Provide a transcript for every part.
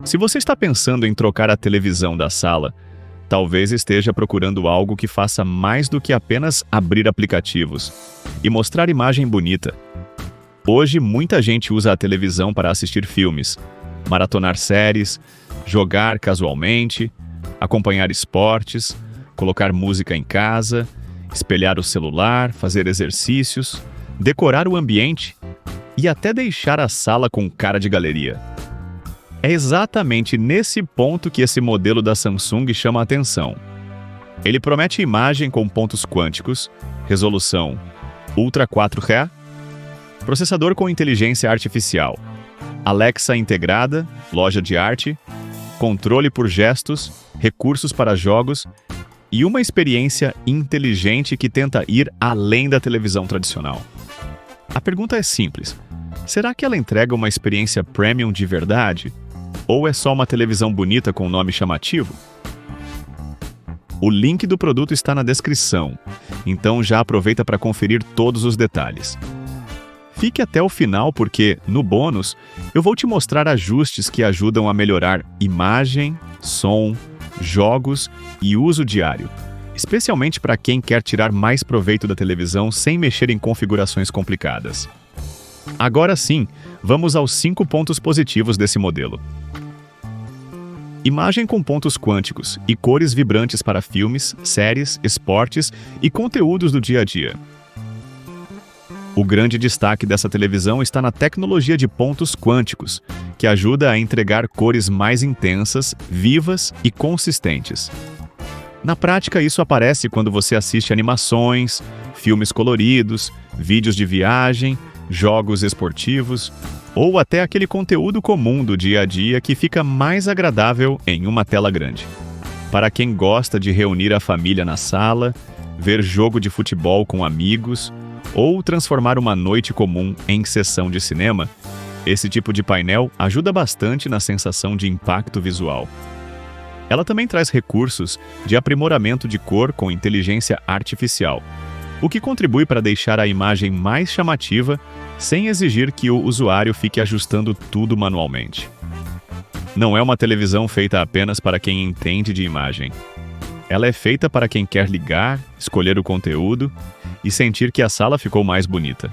Se você está pensando em trocar a televisão da sala, talvez esteja procurando algo que faça mais do que apenas abrir aplicativos e mostrar imagem bonita. Hoje, muita gente usa a televisão para assistir filmes, maratonar séries, jogar casualmente, acompanhar esportes, colocar música em casa, espelhar o celular, fazer exercícios, decorar o ambiente e até deixar a sala com cara de galeria. É exatamente nesse ponto que esse modelo da Samsung chama a atenção. Ele promete imagem com pontos quânticos, resolução Ultra 4K, processador com inteligência artificial, Alexa integrada, loja de arte, controle por gestos, recursos para jogos e uma experiência inteligente que tenta ir além da televisão tradicional. A pergunta é simples: será que ela entrega uma experiência premium de verdade? Ou é só uma televisão bonita com nome chamativo? O link do produto está na descrição, então já aproveita para conferir todos os detalhes. Fique até o final porque, no bônus, eu vou te mostrar ajustes que ajudam a melhorar imagem, som, jogos e uso diário, especialmente para quem quer tirar mais proveito da televisão sem mexer em configurações complicadas. Agora sim, vamos aos 5 pontos positivos desse modelo. Imagem com pontos quânticos e cores vibrantes para filmes, séries, esportes e conteúdos do dia a dia. O grande destaque dessa televisão está na tecnologia de pontos quânticos, que ajuda a entregar cores mais intensas, vivas e consistentes. Na prática, isso aparece quando você assiste animações, filmes coloridos, vídeos de viagem, jogos esportivos ou até aquele conteúdo comum do dia a dia que fica mais agradável em uma tela grande. Para quem gosta de reunir a família na sala, ver jogo de futebol com amigos ou transformar uma noite comum em sessão de cinema, esse tipo de painel ajuda bastante na sensação de impacto visual. Ela também traz recursos de aprimoramento de cor com inteligência artificial, o que contribui para deixar a imagem mais chamativa sem exigir que o usuário fique ajustando tudo manualmente. Não é uma televisão feita apenas para quem entende de imagem. Ela é feita para quem quer ligar, escolher o conteúdo e sentir que a sala ficou mais bonita.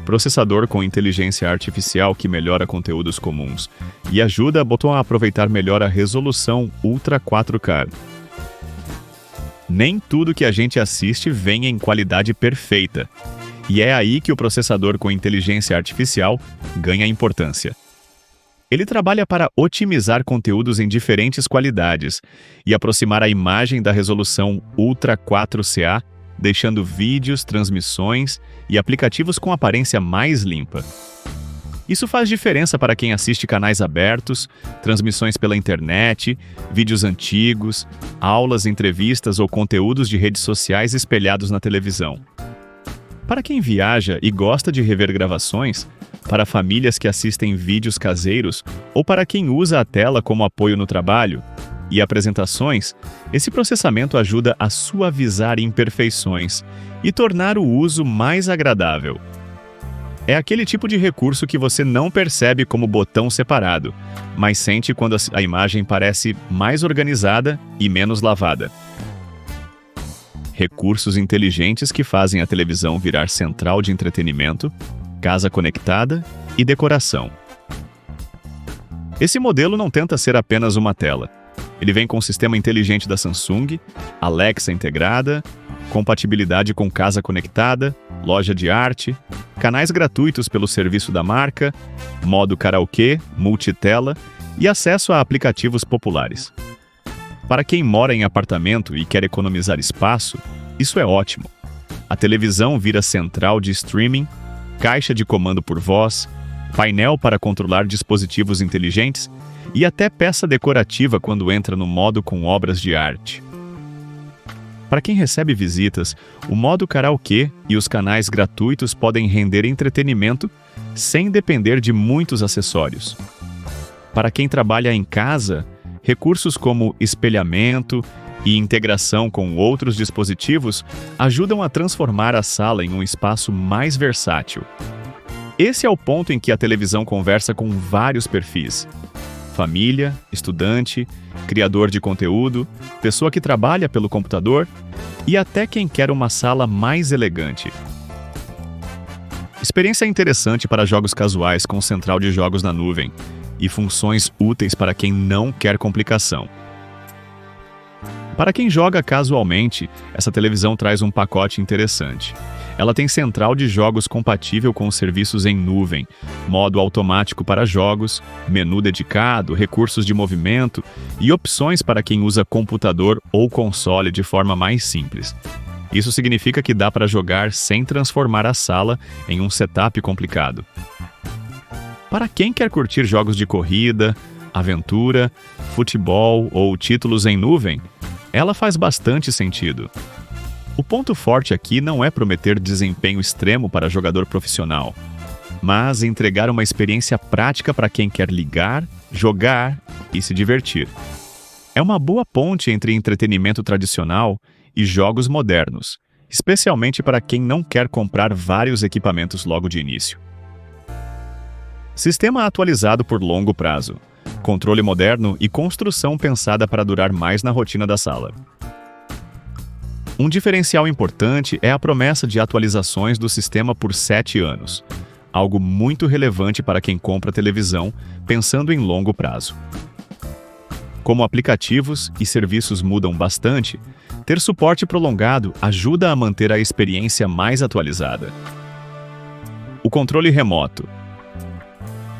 Processador com inteligência artificial que melhora conteúdos comuns e ajuda a aproveitar melhor a resolução Ultra 4K. Nem tudo que a gente assiste vem em qualidade perfeita, e é aí que o processador com inteligência artificial ganha importância. Ele trabalha para otimizar conteúdos em diferentes qualidades e aproximar a imagem da resolução Ultra 4CA, deixando vídeos, transmissões e aplicativos com aparência mais limpa. Isso faz diferença para quem assiste canais abertos, transmissões pela internet, vídeos antigos, aulas, entrevistas ou conteúdos de redes sociais espelhados na televisão. Para quem viaja e gosta de rever gravações, para famílias que assistem vídeos caseiros ou para quem usa a tela como apoio no trabalho e apresentações, esse processamento ajuda a suavizar imperfeições e tornar o uso mais agradável. É aquele tipo de recurso que você não percebe como botão separado, mas sente quando a imagem parece mais organizada e menos lavada. Recursos inteligentes que fazem a televisão virar central de entretenimento, casa conectada e decoração. Esse modelo não tenta ser apenas uma tela. Ele vem com o sistema inteligente da Samsung, Alexa integrada, compatibilidade com casa conectada, loja de arte, canais gratuitos pelo serviço da marca, modo karaokê, multitela e acesso a aplicativos populares. Para quem mora em apartamento e quer economizar espaço, isso é ótimo. A televisão vira central de streaming, caixa de comando por voz, painel para controlar dispositivos inteligentes e até peça decorativa quando entra no modo com obras de arte. Para quem recebe visitas, o modo karaokê e os canais gratuitos podem render entretenimento sem depender de muitos acessórios. Para quem trabalha em casa, recursos como espelhamento e integração com outros dispositivos ajudam a transformar a sala em um espaço mais versátil. Esse é o ponto em que a televisão conversa com vários perfis: família, estudante, criador de conteúdo, pessoa que trabalha pelo computador e até quem quer uma sala mais elegante. Experiência interessante para jogos casuais com central de jogos na nuvem e funções úteis para quem não quer complicação. Para quem joga casualmente, essa televisão traz um pacote interessante. Ela tem central de jogos compatível com os serviços em nuvem, modo automático para jogos, menu dedicado, recursos de movimento e opções para quem usa computador ou console de forma mais simples. Isso significa que dá para jogar sem transformar a sala em um setup complicado. Para quem quer curtir jogos de corrida, aventura, futebol ou títulos em nuvem, ela faz bastante sentido. O ponto forte aqui não é prometer desempenho extremo para jogador profissional, mas entregar uma experiência prática para quem quer ligar, jogar e se divertir. É uma boa ponte entre entretenimento tradicional e jogos modernos, especialmente para quem não quer comprar vários equipamentos logo de início. Sistema atualizado por longo prazo, controle moderno e construção pensada para durar mais na rotina da sala. Um diferencial importante é a promessa de atualizações do sistema por 7 anos, algo muito relevante para quem compra televisão pensando em longo prazo. Como aplicativos e serviços mudam bastante, ter suporte prolongado ajuda a manter a experiência mais atualizada. O controle remoto.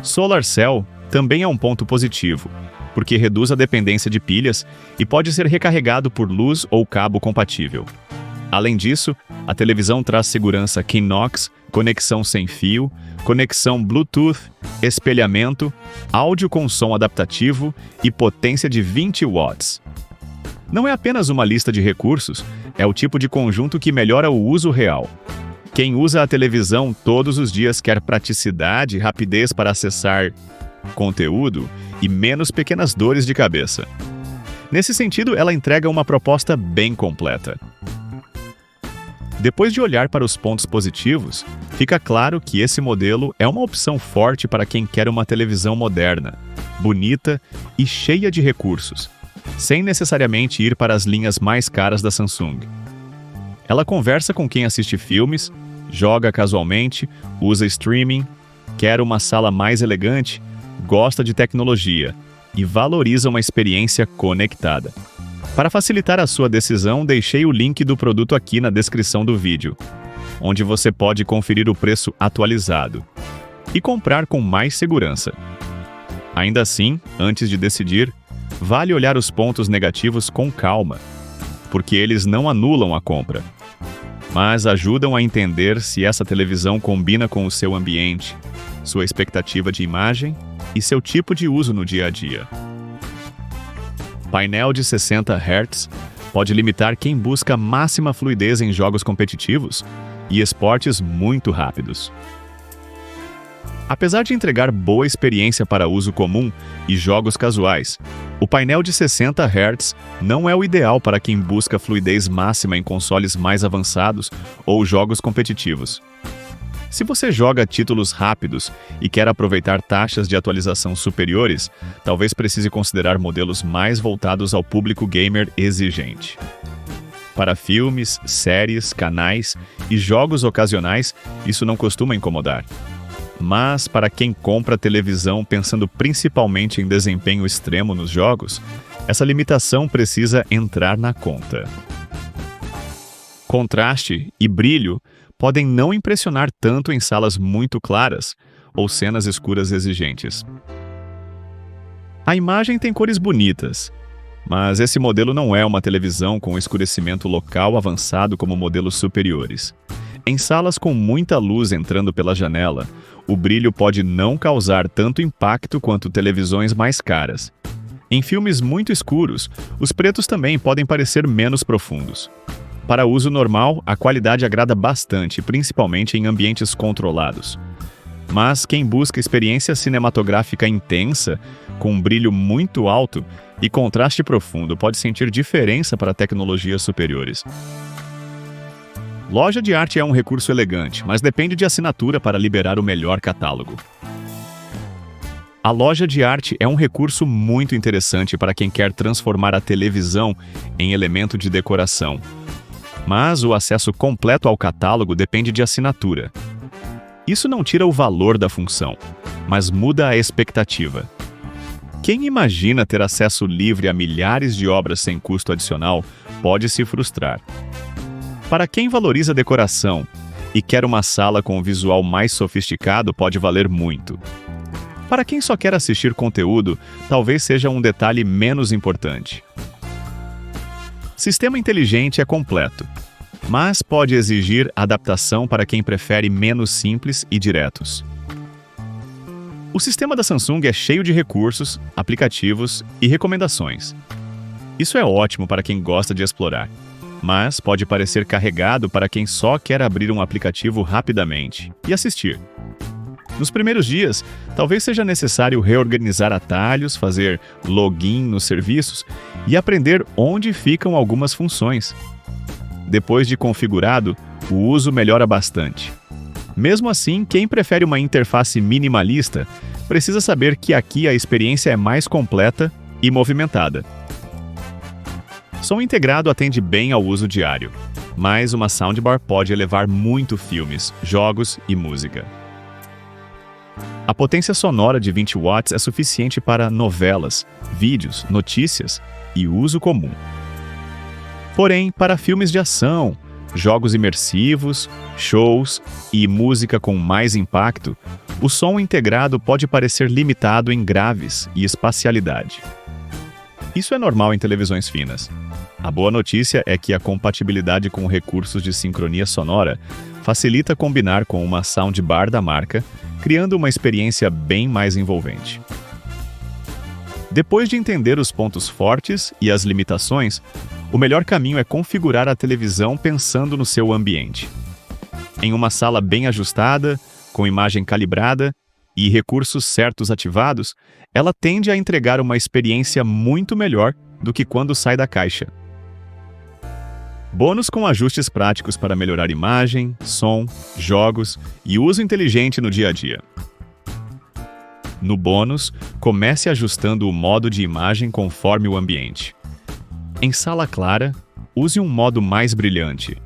Solar Cell também é um ponto positivo, porque reduz a dependência de pilhas e pode ser recarregado por luz ou cabo compatível. Além disso, a televisão traz segurança Knox, conexão sem fio, conexão Bluetooth, espelhamento, áudio com som adaptativo e potência de 20 watts. Não é apenas uma lista de recursos, é o tipo de conjunto que melhora o uso real. Quem usa a televisão todos os dias quer praticidade e rapidez para acessar conteúdo e menos pequenas dores de cabeça. Nesse sentido, ela entrega uma proposta bem completa. Depois de olhar para os pontos positivos, fica claro que esse modelo é uma opção forte para quem quer uma televisão moderna, bonita e cheia de recursos, sem necessariamente ir para as linhas mais caras da Samsung. Ela conversa com quem assiste filmes, joga casualmente, usa streaming, quer uma sala mais elegante, gosta de tecnologia e valoriza uma experiência conectada. Para facilitar a sua decisão, deixei o link do produto aqui na descrição do vídeo, onde você pode conferir o preço atualizado e comprar com mais segurança. Ainda assim, antes de decidir, vale olhar os pontos negativos com calma, porque eles não anulam a compra, mas ajudam a entender se essa televisão combina com o seu ambiente, sua expectativa de imagem e seu tipo de uso no dia a dia. Painel de 60 Hz pode limitar quem busca máxima fluidez em jogos competitivos e esportes muito rápidos. Apesar de entregar boa experiência para uso comum e jogos casuais, o painel de 60 Hz não é o ideal para quem busca fluidez máxima em consoles mais avançados ou jogos competitivos. Se você joga títulos rápidos e quer aproveitar taxas de atualização superiores, talvez precise considerar modelos mais voltados ao público gamer exigente. Para filmes, séries, canais e jogos ocasionais, isso não costuma incomodar. Mas para quem compra televisão pensando principalmente em desempenho extremo nos jogos, essa limitação precisa entrar na conta. Contraste e brilho podem não impressionar tanto em salas muito claras ou cenas escuras exigentes. A imagem tem cores bonitas, mas esse modelo não é uma televisão com escurecimento local avançado como modelos superiores. Em salas com muita luz entrando pela janela, o brilho pode não causar tanto impacto quanto televisões mais caras. Em filmes muito escuros, os pretos também podem parecer menos profundos. Para uso normal, a qualidade agrada bastante, principalmente em ambientes controlados. Mas quem busca experiência cinematográfica intensa, com um brilho muito alto e contraste profundo, pode sentir diferença para tecnologias superiores. Loja de arte é um recurso elegante, mas depende de assinatura para liberar o melhor catálogo. A loja de arte é um recurso muito interessante para quem quer transformar a televisão em elemento de decoração. Mas o acesso completo ao catálogo depende de assinatura. Isso não tira o valor da função, mas muda a expectativa. Quem imagina ter acesso livre a milhares de obras sem custo adicional pode se frustrar. Para quem valoriza a decoração e quer uma sala com um visual mais sofisticado, pode valer muito. Para quem só quer assistir conteúdo, talvez seja um detalhe menos importante. Sistema inteligente é completo, mas pode exigir adaptação para quem prefere menos simples e diretos. O sistema da Samsung é cheio de recursos, aplicativos e recomendações. Isso é ótimo para quem gosta de explorar, mas pode parecer carregado para quem só quer abrir um aplicativo rapidamente e assistir. Nos primeiros dias, talvez seja necessário reorganizar atalhos, fazer login nos serviços e aprender onde ficam algumas funções. Depois de configurado, o uso melhora bastante. Mesmo assim, quem prefere uma interface minimalista precisa saber que aqui a experiência é mais completa e movimentada. Som integrado atende bem ao uso diário, mas uma soundbar pode elevar muito filmes, jogos e música. A potência sonora de 20 watts é suficiente para novelas, vídeos, notícias e uso comum. Porém, para filmes de ação, jogos imersivos, shows e música com mais impacto, o som integrado pode parecer limitado em graves e espacialidade. Isso é normal em televisões finas. A boa notícia é que a compatibilidade com recursos de sincronia sonora facilita combinar com uma soundbar da marca, criando uma experiência bem mais envolvente. Depois de entender os pontos fortes e as limitações, o melhor caminho é configurar a televisão pensando no seu ambiente. Em uma sala bem ajustada, com imagem calibrada e recursos certos ativados, ela tende a entregar uma experiência muito melhor do que quando sai da caixa. Bônus com ajustes práticos para melhorar imagem, som, jogos e uso inteligente no dia a dia. No bônus, comece ajustando o modo de imagem conforme o ambiente. Em sala clara, use um modo mais brilhante.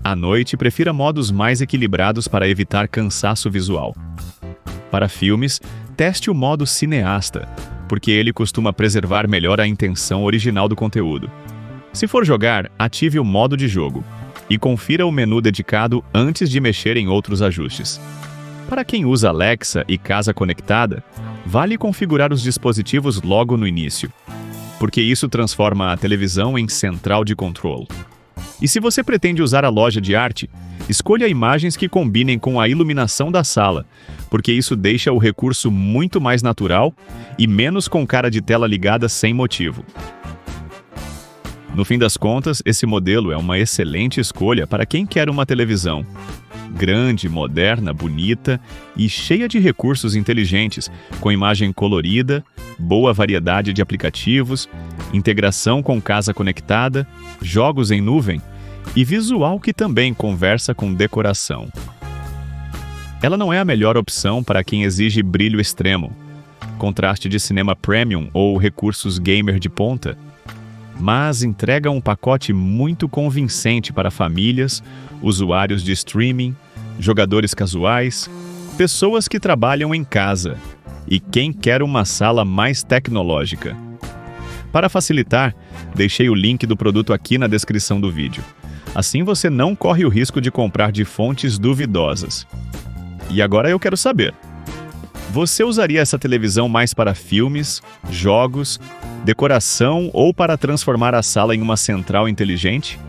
À noite, prefira modos mais equilibrados para evitar cansaço visual. Para filmes, teste o modo cineasta, porque ele costuma preservar melhor a intenção original do conteúdo. Se for jogar, ative o modo de jogo e confira o menu dedicado antes de mexer em outros ajustes. Para quem usa Alexa e casa conectada, vale configurar os dispositivos logo no início, porque isso transforma a televisão em central de controle. E se você pretende usar a loja de arte, escolha imagens que combinem com a iluminação da sala, porque isso deixa o recurso muito mais natural e menos com cara de tela ligada sem motivo. No fim das contas, esse modelo é uma excelente escolha para quem quer uma televisão grande, moderna, bonita e cheia de recursos inteligentes, com imagem colorida, boa variedade de aplicativos, integração com casa conectada, jogos em nuvem e visual que também conversa com decoração. Ela não é a melhor opção para quem exige brilho extremo, contraste de cinema premium ou recursos gamer de ponta, mas entrega um pacote muito convincente para famílias, usuários de streaming, jogadores casuais, pessoas que trabalham em casa e quem quer uma sala mais tecnológica. Para facilitar, deixei o link do produto aqui na descrição do vídeo. Assim você não corre o risco de comprar de fontes duvidosas. E agora eu quero saber: você usaria essa televisão mais para filmes, jogos, decoração ou para transformar a sala em uma central inteligente?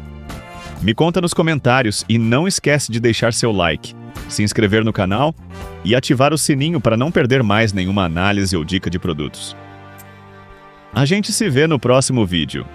Me conta nos comentários e não esquece de deixar seu like, se inscrever no canal e ativar o sininho para não perder mais nenhuma análise ou dica de produtos. A gente se vê no próximo vídeo.